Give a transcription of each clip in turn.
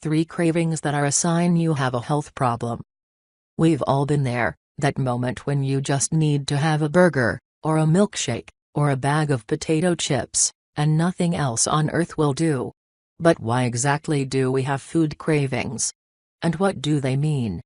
3 cravings that are a sign you have a health problem. We've all been there, that moment when you just need to have a burger, or a milkshake, or a bag of potato chips, and nothing else on earth will do. But why exactly do we have food cravings? And what do they mean?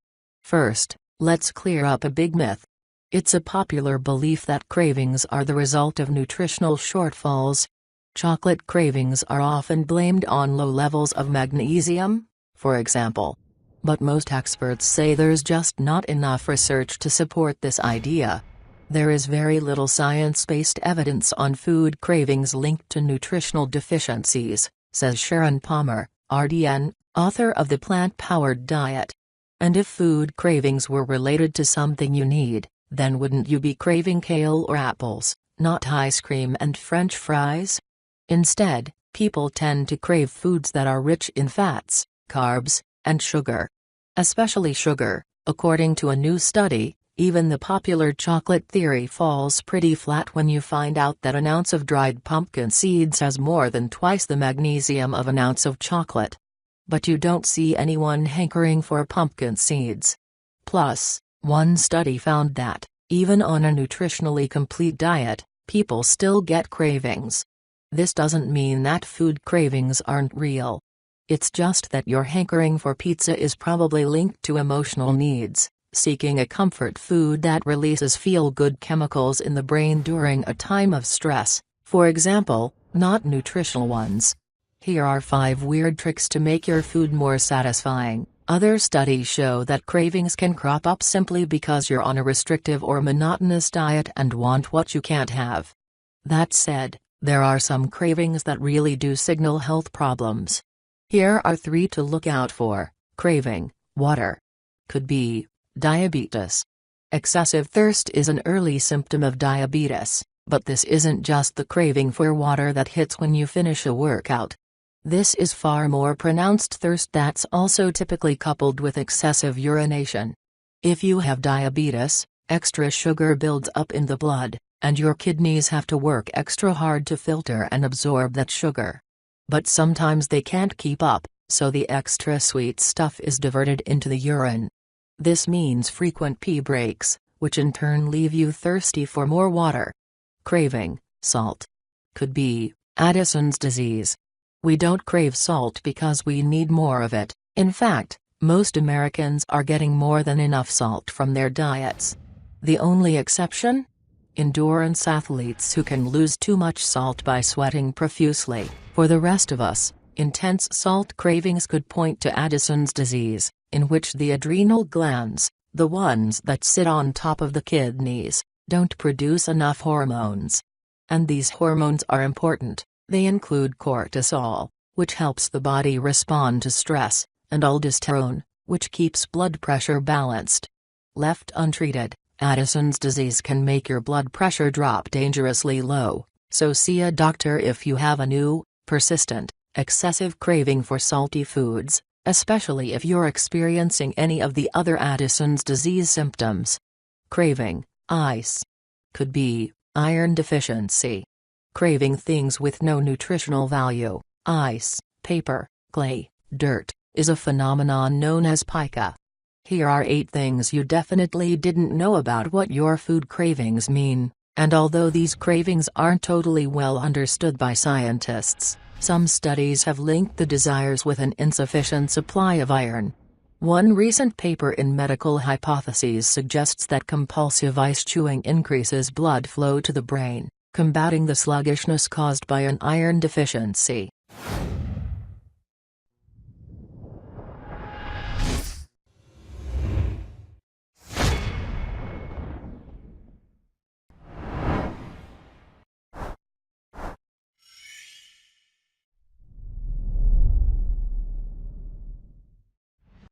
First, let's clear up a big myth. It's a popular belief that cravings are the result of nutritional shortfalls. Chocolate cravings are often blamed on low levels of magnesium, for example. But most experts say there's just not enough research to support this idea. There is very little science-based evidence on food cravings linked to nutritional deficiencies, says Sharon Palmer, RDN, author of The Plant-Powered Diet. And if food cravings were related to something you need, then wouldn't you be craving kale or apples, not ice cream and French fries? Instead, people tend to crave foods that are rich in fats, carbs, and sugar. Especially sugar, according to a new study. Even the popular chocolate theory falls pretty flat when you find out that an ounce of dried pumpkin seeds has more than twice the magnesium of an ounce of chocolate. But you don't see anyone hankering for pumpkin seeds. Plus, one study found that, even on a nutritionally complete diet, people still get cravings. This doesn't mean that food cravings aren't real. It's just that your hankering for pizza is probably linked to emotional needs. Seeking a comfort food that releases feel-good chemicals in the brain during a time of stress, for example, not nutritional ones. Here are 5 weird tricks to make your food more satisfying. Other studies show that cravings can crop up simply because you're on a restrictive or monotonous diet and want what you can't have. That said, there are some cravings that really do signal health problems. Here are 3 to look out for. Craving water. Could be diabetes. Excessive thirst is an early symptom of diabetes, but this isn't just the craving for water that hits when you finish a workout. This is far more pronounced thirst that's also typically coupled with excessive urination. If you have diabetes, extra sugar builds up in the blood, and your kidneys have to work extra hard to filter and absorb that sugar. But sometimes they can't keep up, so the extra sweet stuff is diverted into the urine. This means frequent pee breaks, which in turn leave you thirsty for more water. Craving salt. Could be Addison's disease. We don't crave salt because we need more of it. In fact, most Americans are getting more than enough salt from their diets. The only exception? Endurance athletes who can lose too much salt by sweating profusely. For the rest of us, intense salt cravings could point to Addison's disease, in which the adrenal glands, the ones that sit on top of the kidneys, don't produce enough hormones. And these hormones are important. They include cortisol, which helps the body respond to stress, and aldosterone, which keeps blood pressure balanced. Left untreated, Addison's disease can make your blood pressure drop dangerously low, so see a doctor if you have a new, persistent, excessive craving for salty foods, especially if you're experiencing any of the other Addison's disease symptoms. Craving ice. Could be iron deficiency. Craving things with no nutritional value, ice, paper, clay, dirt, is a phenomenon known as pica. Here are 8 things you definitely didn't know about what your food cravings mean, and although these cravings aren't totally well understood by scientists, some studies have linked the desires with an insufficient supply of iron. One recent paper in Medical Hypotheses suggests that compulsive ice chewing increases blood flow to the brain, combating the sluggishness caused by an iron deficiency.